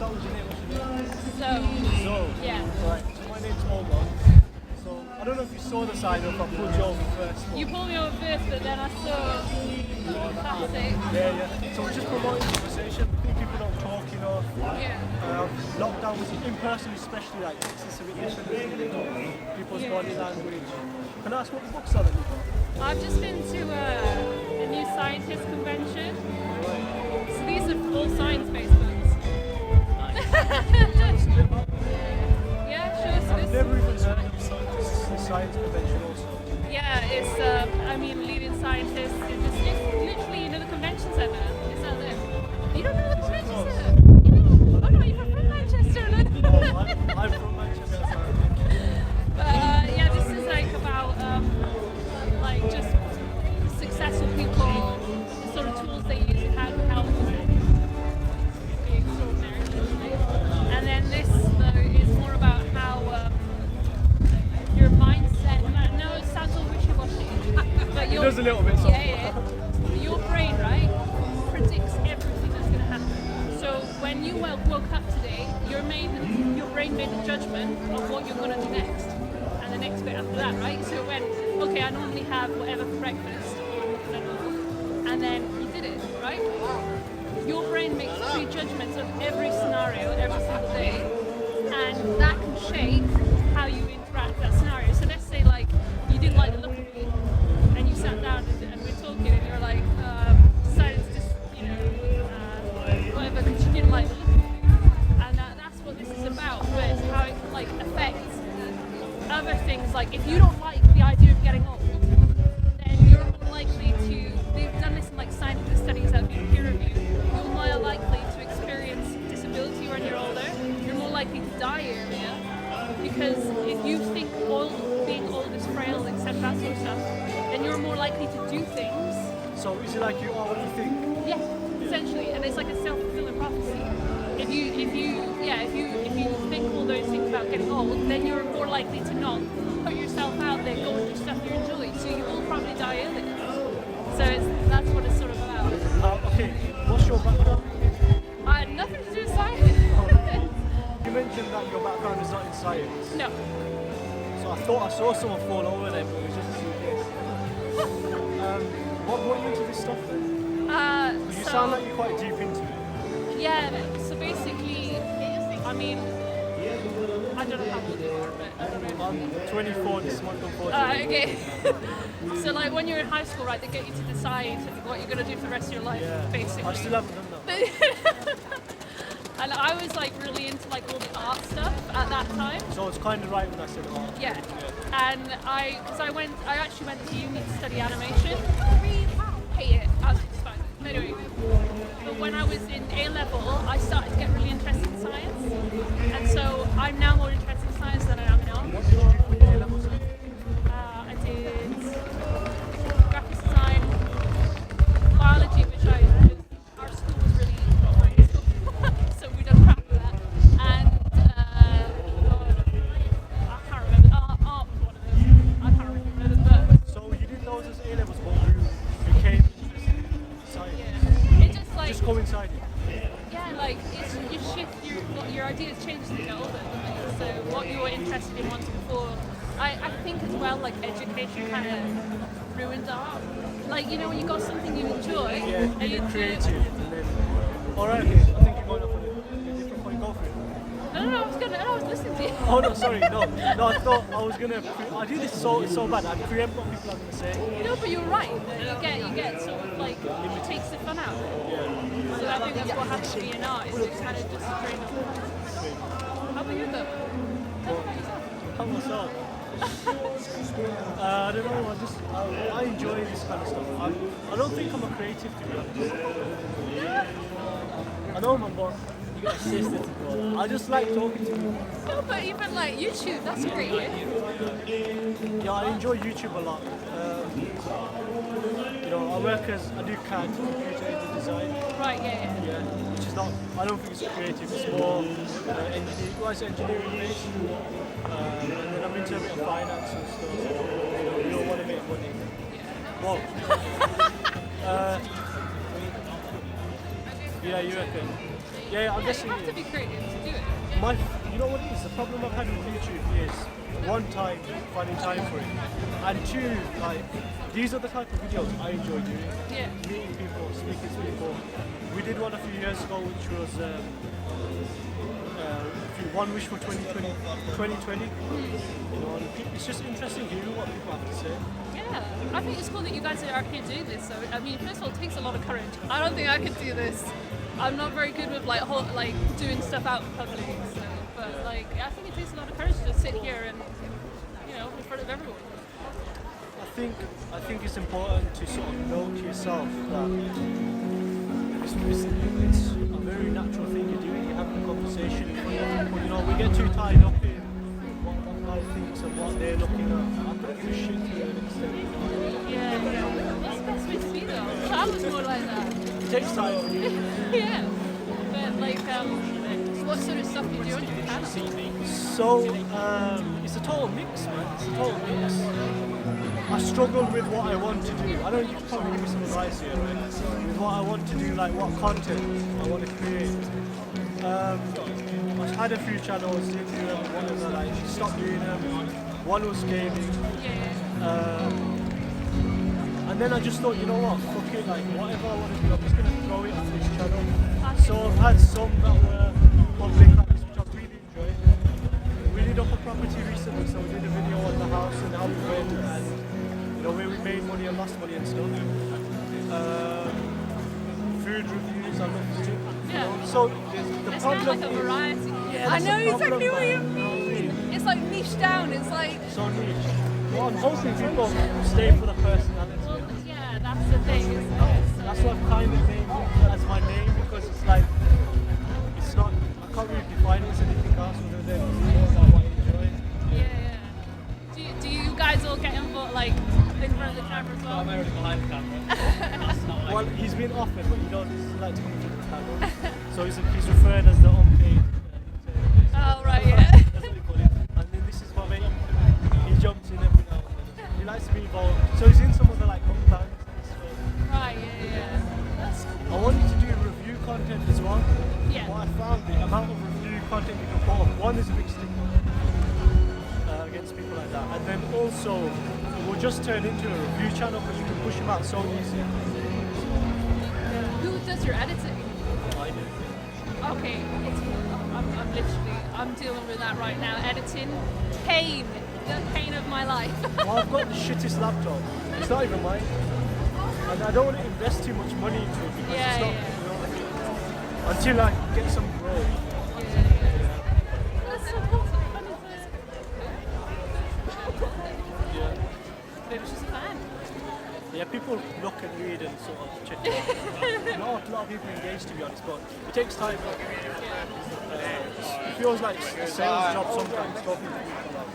start with your name. What's your name? So, Zoe. yeah. Right. So my name's Omar. So I don't know if you saw the sign up. I pulled you over first. You pulled me over first, but then I saw classic. Yeah. So we're just promoting conversation. I think people don't talk, you know. Yeah. Lockdown was in person, especially like takes a bit different, you know, people's body language. Can I ask what books are that you got? I've just been to a new scientist convention. So these are all science-based books. Yeah, sure. So I've never even heard of science convention also. Yeah, it's leading scientists. It's literally, the convention centre. It's out there. You don't know the convention centre? Oh no, you're from Manchester. I'm from Manchester. But yeah, this is like about just successful people, the sort of tools they use and how to help them be extraordinary. And then this though is more about how your mindset. No, it sounds all wishy-washy. But It does a little bit. yeah. Your brain, right, predicts everything that's going to happen. So when you woke up today, your brain made a judgment of what you're going to do next, and the next bit after that, right? So when, okay, I normally have whatever for breakfast, and then you did it, right? Your brain makes prejudgments of every scenario every single day, and that can shape how you interact with that scenario. So let's say like you didn't like the look of me, and you sat down and we're talking, and you're like, decided to just, whatever, because you didn't like the look of me. And that's what this is about, but it's how it like affects other things. Like if you don't like the idea of getting old, then you're more likely to, they've done this in like scientific studies that have been peer reviewed, you're more likely to experience disability when you're older, you're more likely to die earlier, because if you think being old is frail, except that sort of stuff, then you're more likely to do things. So is it like you are what you think? Yeah, essentially, and it's like a self-fulfilling prophecy. If you think all those things about getting old, then you're more likely to not put yourself out there, go and do stuff you enjoy. So you will probably die early. So that's what it's sort of about. Okay, what's your background? Nothing to do with science. You mentioned that your background is not in science. No. So I thought I saw someone fall over there, but it was just a suitcase. What brought you into this stuff then? You sound like you're quite deep into it. Yeah, so basically, I don't know how old you are, but I don't know. I'm 24 this month, Okay. unfortunately. So like when you're in high school, right, they get you to decide what you're going to do for the rest of your life, basically. I still haven't done that. And I was like really into like all the art stuff at that time. So it's kind of right when I said art. Yeah. And I actually went to uni to study animation. Hate it. Absolutely fine. But anyway, but when I was in A level, I started to get really interested in science, and so I'm now more interested in science than I am now. What did you do for your A levels? I did graphic design, biology, which our school was really nice, so we done crap with that, and I can't remember. Art was one of those. I can't remember. But So you did those as A levels, but you became interested in science. yeah, it just like Just coincided. yeah, like you shift your ideas change as you get older. So what you were interested in once before, I think as well, like education kind of ruined art. Like when you got something you enjoy, Yeah, and you're do it. creative. And then, alright, okay. I think you're going up on a different point. Go for it. No, I was listening to you. Oh no, sorry, no, I thought I was gonna. I do this so bad. I preempt what people are gonna say. But you're right. You get sort of like it takes the fun out of it. So I think that's what happens to be an artist. It's kind of just drain off. How about you though? Tell me about yourself. How myself? I don't know. I enjoy this kind of stuff. I don't think I'm a creative, to be honest. I know I'm but you got assistants. I just like talking to people. No, but even like YouTube, that's great. Yeah, I enjoy YouTube a lot. I work I do CAD, computer aided design. Right, yeah. Yeah, which is not. I don't think it's creative. It's more engineering based. And then I'm into a bit of finance and stuff. You don't want to make money. Well, yeah, you reckon? Yeah, I guess You have to be creative to do it. you know what it is? The problem I've had with YouTube is one, time finding time for it, and two, like these are the type of videos I enjoy doing. Yeah. Meeting people, speaking to people. We did one a few years ago, which was one wish for 2020. You know, and it's just interesting hearing what people have to say. Yeah, I think it's cool that you guys are here doing this. So, I mean, first of all, it takes a lot of courage. I don't think I could do this. I'm not very good with like doing stuff out in public. So, but like, I think it takes a lot of courage to sit here and, you know, in front of everyone. I think it's important to sort of know to yourself that it's a very natural thing you're doing. You're having a conversation in front of people. You know, we get too tied up in what one guy thinks and what they're looking at. I couldn't give a shit to an extent. Yeah, that's the best way to be though. I was more like that. It takes time. Yeah, but like, what sort of stuff do you do on your channel? So it's a total mix, man. It's a total mix. I struggle with what I want to do. I know you can probably give me some advice here, right? With what I want to do, like what content I want to create. I had a few channels, didn't do them, whatever, like stopped doing them. One was gaming. And then I just thought, you know what, fuck it, like whatever I want to do, I'm just going to throw it at this channel. So I've had some that were public hacks, which I've really enjoyed. We did up a property recently, so we did a video on the house and how we went, and you know, where we made money and lost money and stuff. Food reviews, I love to do. Yeah. So the It's problem kind of like a is, variety. yeah, I that's know the problem, exactly what you man. mean. It's like niche down. It's like. So niche. Well, I'm hoping people stay for the personality. Well, yeah, that's the thing, isn't it? So, That's what I've kind of named it as my name, because it's like, it's not, I can't really define it as anything else other than more about what I enjoy. yeah. Do you guys all get involved, like, in front of the camera as well? I'm already behind the camera. Well, he's been offered, but he doesn't like to come to the camera. So he's referred as the unpaid. Oh, right, yeah. That's what we call it. And then this is my mate. He jumps in every now and then. He likes to be involved. So he's in some of the like mukbangs and stuff. Right, yeah. That's cool. I wanted to do review content as well. Yeah. What I found, the amount of review content you can put up, one is a big stigma against people like that. And then also, it will just turn into a review channel because you can push them out so easy. Who does your editing? I do. Okay, I'm dealing with that right now. Editing, pain, the pain of my life. Well, I've got the shittest laptop. It's not even mine. And I don't want to invest too much money into it because it's not, you know what I mean? Until I get some growth. That's so cool. So funny. Yeah. Maybe she's a fan. Yeah, people look and read and sort of check it out. Not a lot of people engage, to be honest, but it takes time. It feels like a sales job sometimes, talking to people. Like,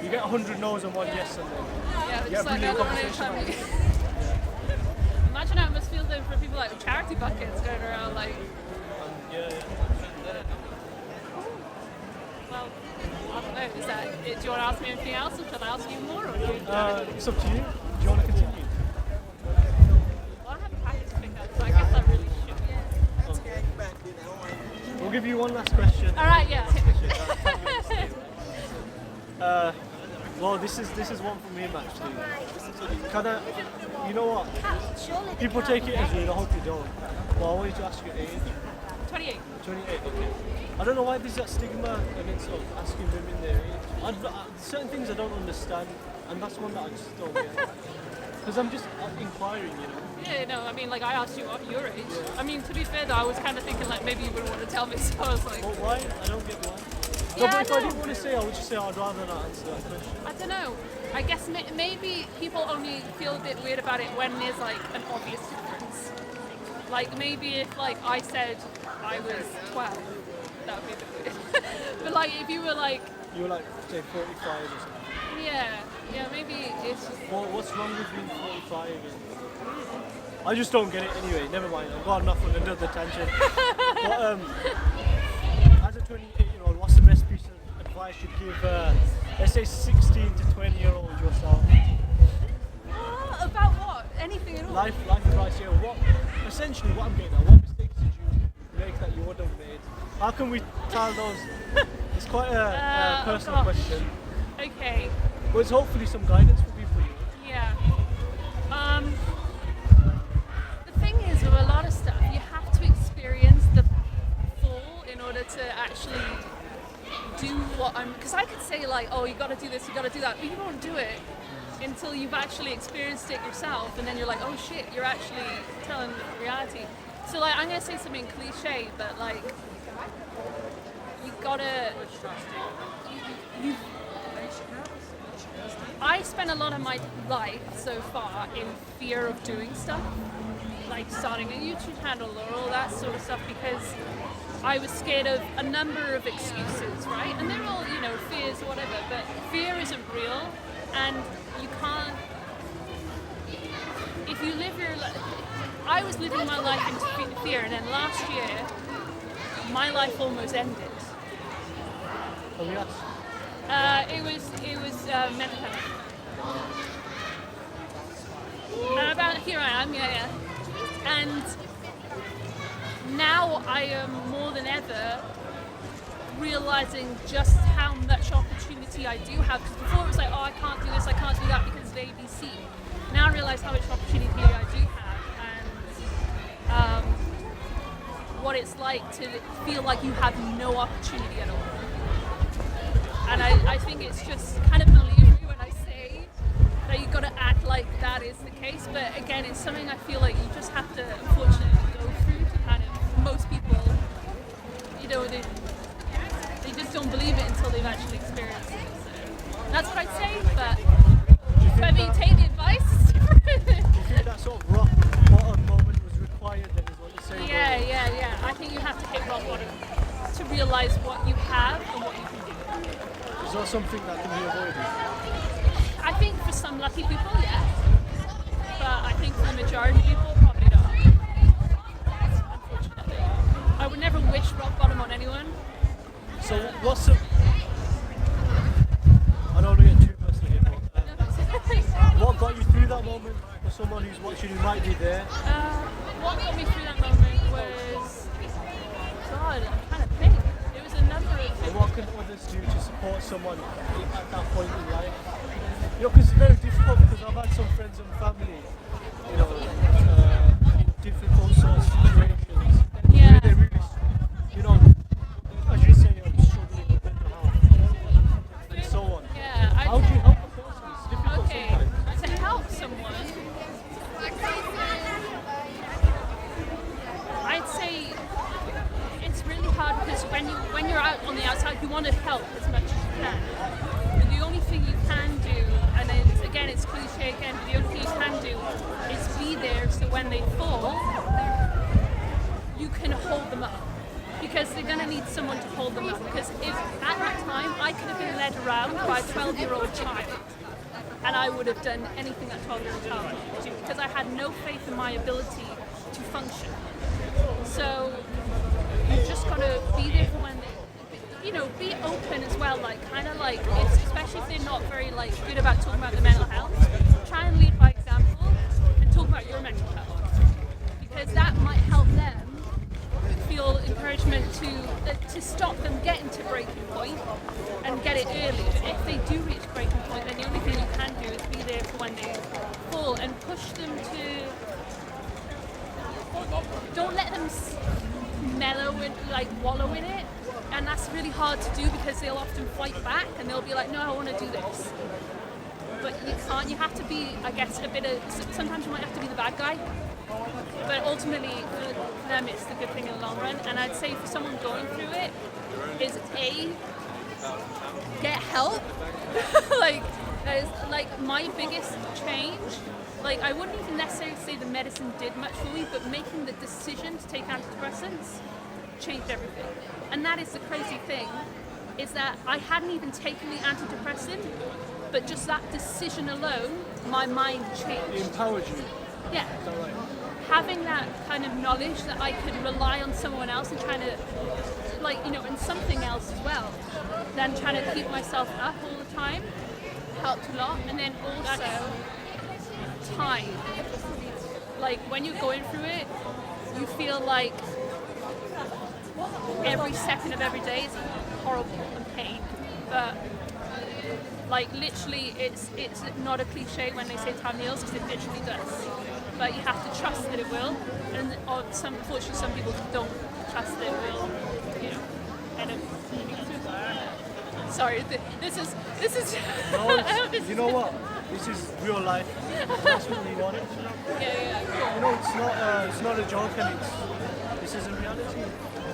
you get 100 no's and one yes, and then Yeah, you just get like brilliant I don't want to conversation. Imagine how it must feel then for people like with charity buckets going around like. Yeah. Well, I don't know. Is that? Do you want to ask me anything else, or should I ask you more? Or do you, It's up to you. Do you want to continue? well, I have a package to pick up, so I guess I really should. We'll give you one last question. All right, yeah. Well, this is one from him actually. Can I, you know what? People take it as real, I hope you don't. Well, I wanted to ask your age. 28. 28, okay. I don't know why there's that stigma against sort of asking women their age. Certain things I don't understand, and that's one that I just don't get. Because I'm just inquiring, you know. Yeah, no, I mean, like I asked you what your age. I mean, to be fair though, I was kind of thinking like maybe you wouldn't want to tell me, so I was like, But why? I don't get why. Yeah, No, but if I I know. didn't want to say, I would just say I'd rather not answer that question. I don't know. I guess maybe people only feel a bit weird about it when there's like an obvious difference. Like maybe if like I said I was 12, that would be a bit weird. But like if you were like, You were like, say, 45 or something. yeah, maybe it's just. Well, what's wrong with being 45 again? I just don't get it anyway. Never mind. I've got enough on another tangent. But as a 28-year-old, what's the best piece of advice you'd give, let's say, 16 to 20-year-old yourself? About what? Anything at all? Life advice. Yeah. Essentially, what I'm getting at. What mistakes did you make that you would have made? How can we tell those? It's quite a personal gosh. question, Okay. but it's hopefully some guidance for people. Yeah. The thing is, with a lot of stuff, you have to experience the fall in order to actually do what I'm. Because I could say like, oh, you got to do this, you got to do that, but you won't do it until you've actually experienced it yourself, and then you're like, oh shit, you're actually telling reality. So like, I'm gonna say something cliche, but like, you gotta. I spent a lot of my life so far in fear of doing stuff, like starting a YouTube channel or all that sort of stuff, because I was scared of a number of excuses, right? And they're all, you know, fears or whatever, but fear isn't real, and you can't. If you live your life, I was living my life in fear, and then last year, my life almost ended. Oh yes. It was mental health. And about here I am, yeah. And now I am more than ever realizing just how much opportunity I do have. Because before it was like, oh, I can't do this, I can't do that because of ABC. Now I realize how much opportunity I do have, and what it's like to feel like you have no opportunity at all. And I think it's just kind of believe me when I say that you've got to act like that is the case. But again, it's something I feel like you just have to unfortunately go through to kind of, most people, you know, they just don't believe it until they've actually experienced it. So that's what I'd say, but whether you take the advice. Do you think that sort of rock bottom moment was required then, is what you're saying? Yeah. I think you have to hit rock bottom to realise what you have and what you can do. Is that something that can be avoided? I think for some lucky people, yes. But I think for the majority of people, probably not. Unfortunately. I would never wish rock bottom on anyone. So what's the... I don't want to get too personal here, but what got you through that moment for someone who's watching who might be there? What got me through that moment was... God, I'm trying to think. It was a number of things. And what can others do to support someone at that point in life? You know, because it's very difficult, because I've had some friends and family, you know, in difficult sort of situations. Yeah. Where they really, you know, as you say, struggling with mental health and so on. Yeah, How do you help a person? It's difficult okay, sometimes. to help someone, I'd say it's really hard because when you're out on the outside, you want to help as much as you can. But the only thing you can do, and it's cliche again, but the only thing you can do is be there so when they fall, you can hold them up. Because they're going to need someone to hold them up. Because if at that time I could have been led around by a 12-year-old child, and I would have done anything that 12-year-old child would do, because I had no faith in my ability to function. So you've just got to be there for when they, you know, be open as well, like kind of like, especially if they're not very like good about talking about their mental health, try and lead by example and talk about your mental health, because that might help them feel encouragement to stop them getting to breaking point and get it early. But if they do reach breaking point, then the only thing you can do is be there for when they fall and push them to. Don't let them mellow and like wallow in it, and that's really hard to do because they'll often fight back and they'll be like, no, I want to do this. But you can't. You have to be, I guess, a bit of. Sometimes you might have to be the bad guy. But ultimately, for them, it's the good thing in the long run. And I'd say for someone going through it, is A, get help. That is like my biggest change. Like, I wouldn't even necessarily say the medicine did much for me, but making the decision to take antidepressants changed everything. And that is the crazy thing, is that I hadn't even taken the antidepressant, but just that decision alone, my mind changed. It empowered you. Yeah. Is that right? Having that kind of knowledge that I could rely on someone else and trying to, like, you know, and something else as well, than trying to keep myself up all the time helped a lot. And then also time. Like, when you're going through it, you feel like every second of every day is horrible and pain. But like literally, it's not a cliche when they say time heals, because it literally does. But you have to trust that it will, and unfortunately, some people don't trust that it will. You know, kind of. Sorry, this is. No, you know what? This is real life. That's what we wanted. Yeah, cool. You know, it's not a joke, and this is a reality.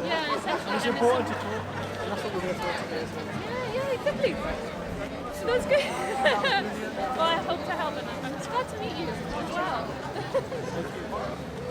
Yeah, essentially. And it's important to talk. And that's what we're going to talk today as well. Yeah, exactly. So that's good. Well, I hope to help, and I'm glad to meet you as well.